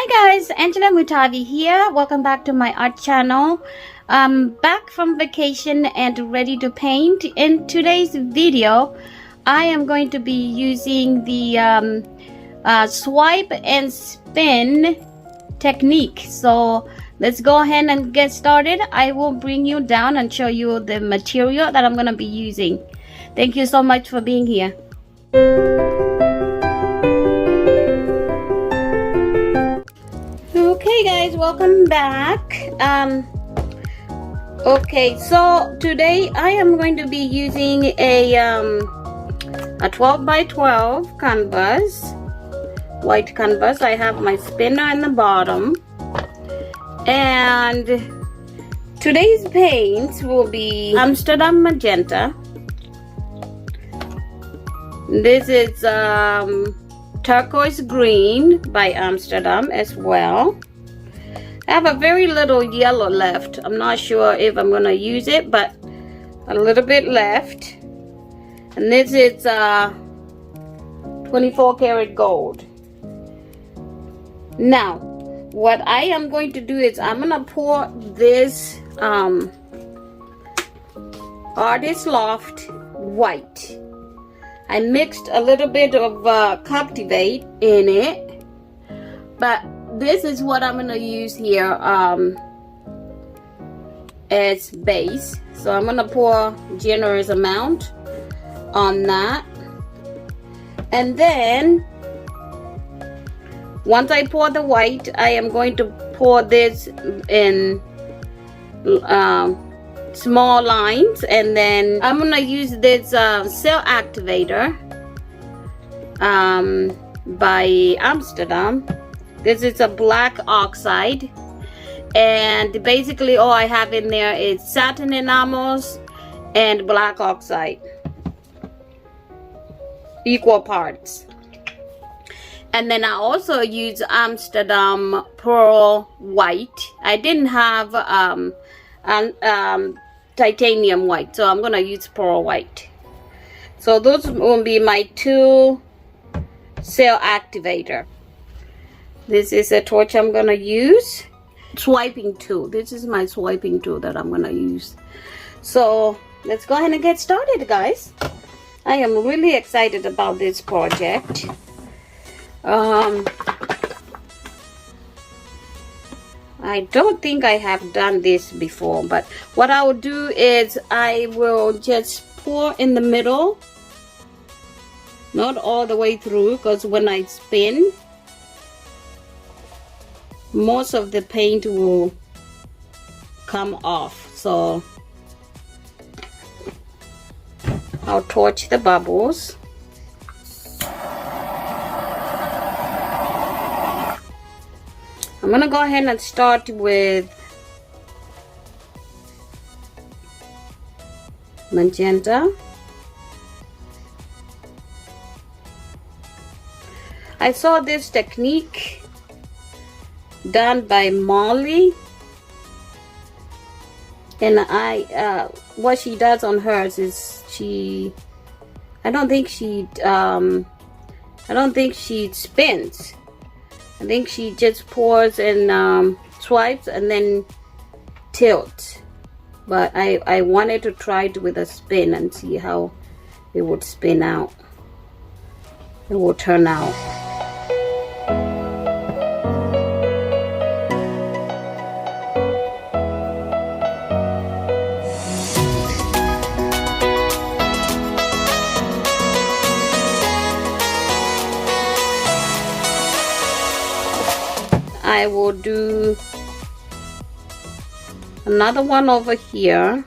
Hi guys, Angela Mutavi here. Welcome back to my art channel. I'm back from vacation and ready to paint. In today's video, I am going to be using the swipe and spin technique. So let's go ahead and get started. I will bring you down and show you the material that I'm going to be using. Thank you so much for being here. Okay guys, welcome back. Okay, so today I am going to be using a 12 by 12 canvas, white canvas. I have my spinner in the bottom, and today's paints will be Amsterdam magenta. This is turquoise green by Amsterdam as well. I have a very little yellow left. I'm not sure if I'm gonna use it, but a little bit left. And this is 24 karat gold. Now what I am going to do is I'm gonna pour this Artist Loft white. I mixed a little bit of Captivate in it, but this is what I'm gonna use here as base. So I'm gonna pour a generous amount on that, and then once I pour the white, I am going to pour this in small lines, and then I'm gonna use this cell activator by Amsterdam. This is a black oxide, and basically all I have in there is Satin Enamels and black oxide, equal parts. And then I also use Amsterdam pearl white. I didn't have titanium white, so I'm gonna use pearl white. So those will be my two cell activator. This is a torch I'm gonna use. Swiping tool. This is my swiping tool that I'm gonna use. So let's go ahead and get started, guys. I am really excited about this project. I don't think I have done this before, but what I will do is I will just pour in the middle, not all the way through, because when I spin, most of the paint will come off. So I'll torch the bubbles. I'm gonna go ahead and start with magenta. I saw this technique done by Molly, and what she does on hers is I don't think she spins. I think she just pours and swipes and then tilts. But I wanted to try it with a spin and see how it would spin out. It will turn out. I will do another one over here.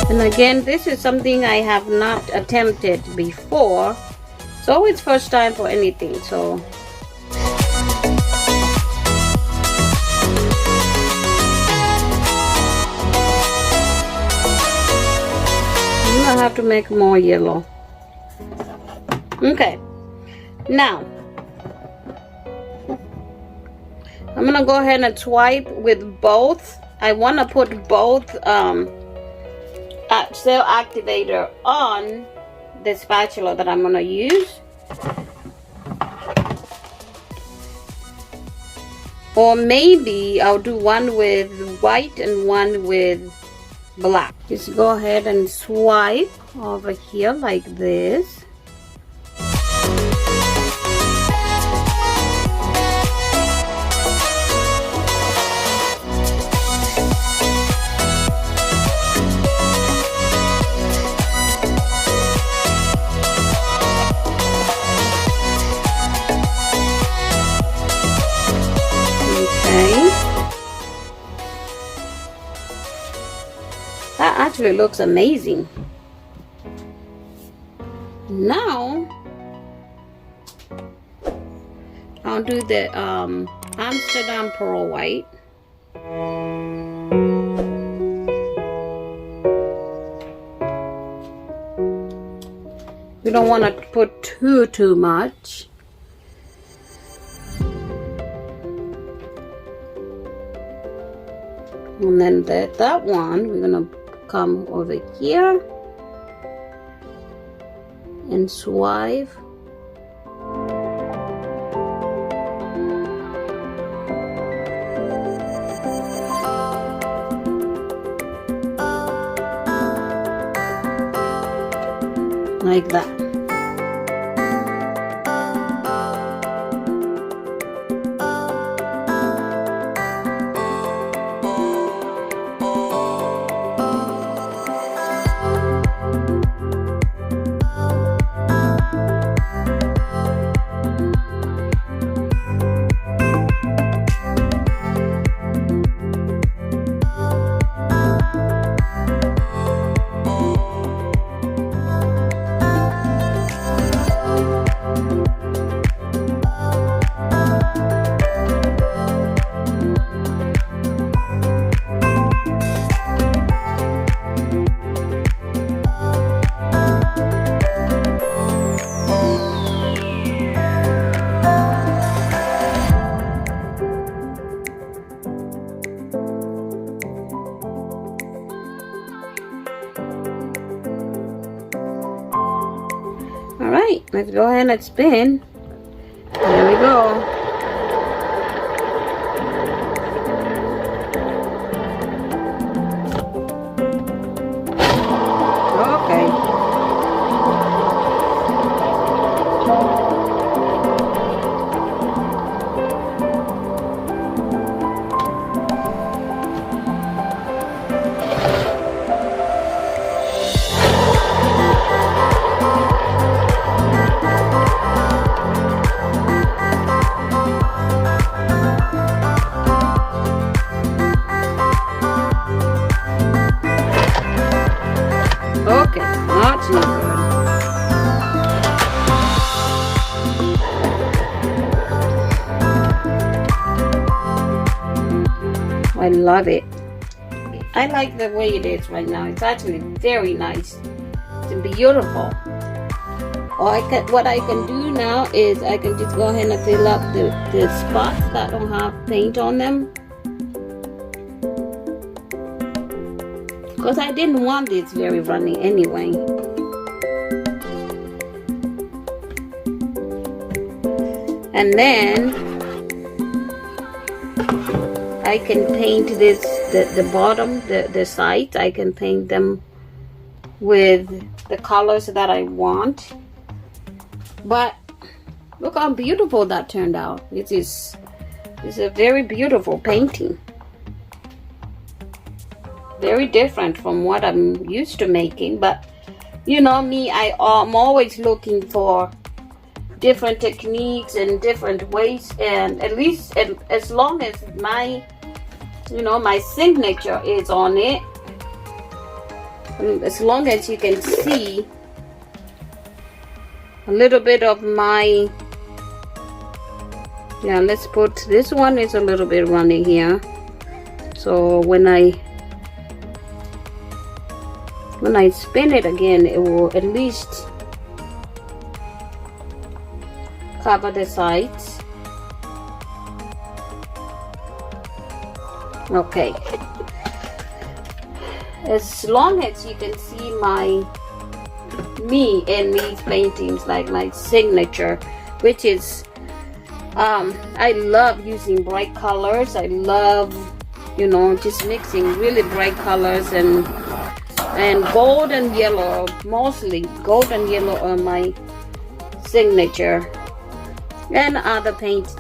And again, this is something I have not attempted before. It's always first time for anything, so I have to make more yellow. Okay, now I'm gonna go ahead and swipe with both. I want to put both cell activator on the spatula that I'm gonna use. Or maybe I'll do one with white and one with black. Just go ahead and swipe over here like this. That actually looks amazing. Now I'll do the Amsterdam Pearl White. We don't want to put too much. And then that one, we're gonna come over here and swipe. Like that. Alright, let's go ahead and spin. There we go. Okay, that's not good. I love it. I like the way it is right now. It's actually very nice. It's beautiful. What I can do now is I can just go ahead and fill up the spots that don't have paint on them. Because I didn't want this very runny anyway. And then I can paint this, the bottom, the sides, I can paint them with the colors that I want. But look how beautiful that turned out. It's a very beautiful painting. Very different from what I'm used to making, but you know me, I'm always looking for different techniques and different ways, and at least as long as my signature is on it, as long as you can see a little bit of my, let's put this one is a little bit running here, so when I spin it again, it will at least cover the sides. Okay. As long as you can see me in these paintings, like my signature, which is I love using bright colors. I love, you know, just mixing really bright colors, and gold and yellow, mostly gold and yellow are my signature, and other paint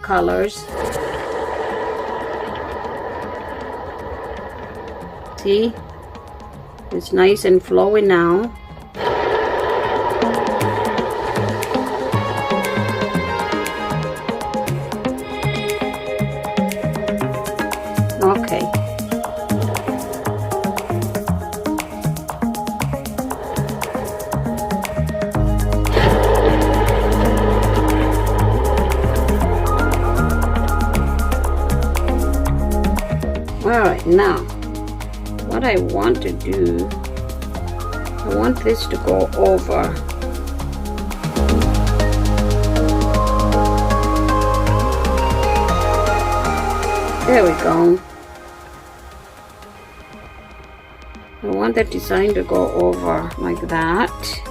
colors. See, it's nice and flowy now. Okay. All right, now what I want to do, I want this to go over. There we go. I want that design to go over like that.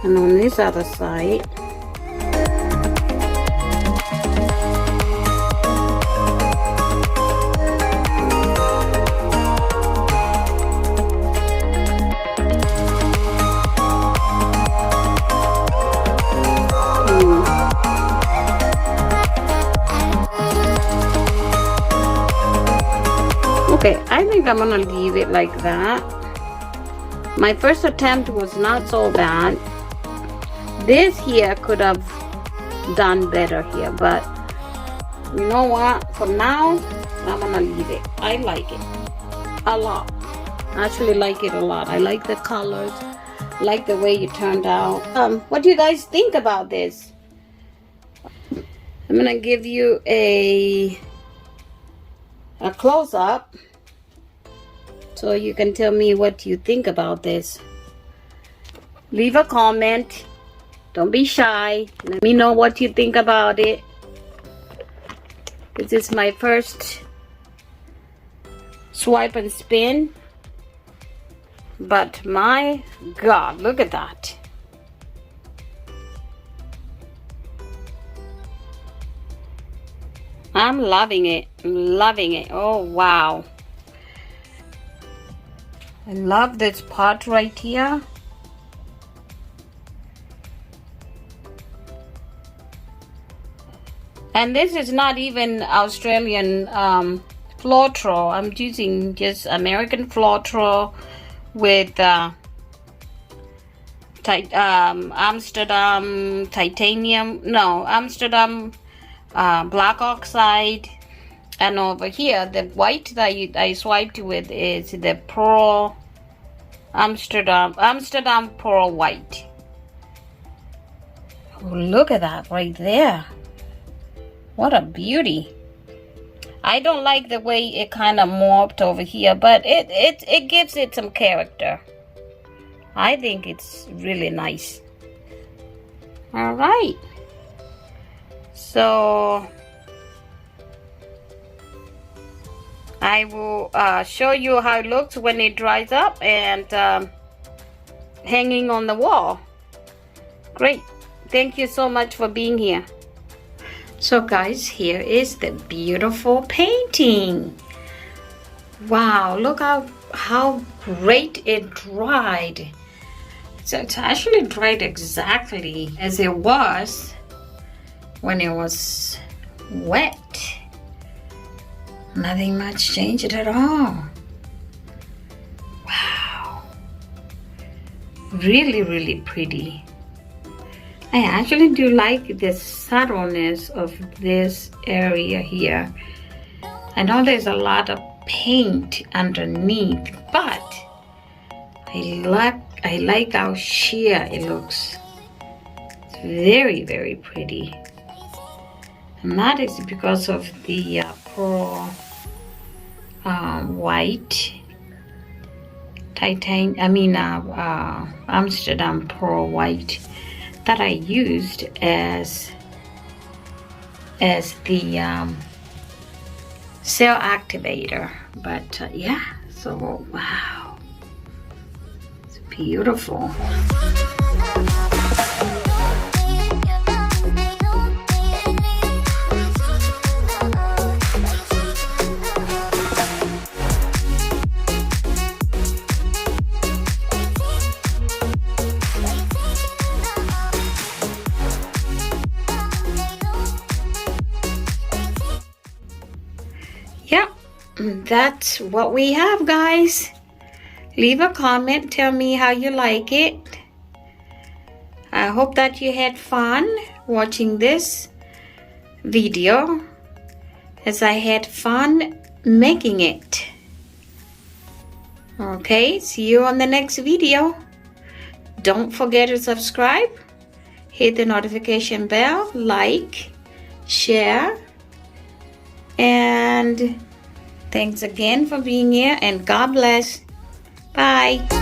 And on this other side, okay, I think I'm gonna leave it like that. My first attempt was not so bad. This here could have done better here, but you know what? For now, I'm gonna leave it. I like it a lot. I actually like it a lot. I like the colors, like the way it turned out. What do you guys think about this? I'm gonna give you a close-up so you can tell me what you think about this. Leave a comment. Don't be shy. Let me know what you think about it. This is my first swipe and spin, but my God, look at that. I'm loving it. Loving it. Oh wow. I love this part right here. And this is not even Australian Floetrol. I'm using just American Floetrol with Amsterdam titanium. No, Amsterdam black oxide. And over here, the white that I swiped with is the Pearl Amsterdam Pearl White. Oh, look at that right there. What a beauty. I don't like the way it kind of morphed over here, but it gives it some character. I think it's really nice. All right. So I will show you how it looks when it dries up and hanging on the wall. Great. Thank you so much for being here. So guys, here is the beautiful painting. Wow, look how great it dried. So it's actually dried exactly as it was when it was wet. Nothing much changed at all. Wow. Really, really pretty. I actually do like the subtleness of this area here. I know there's a lot of paint underneath, but I like how sheer it looks. It's very, very pretty. And that is because of the pearl white Amsterdam pearl white that I used as the cell activator. But yeah, so wow, it's beautiful. Yeah, that's what we have, guys. Leave a comment, tell me how you like it. I hope that you had fun watching this video as I had fun making it. Okay, see you on the next video. Don't forget to subscribe, hit the notification bell, like, share, and thanks again for being here, and God bless. Bye.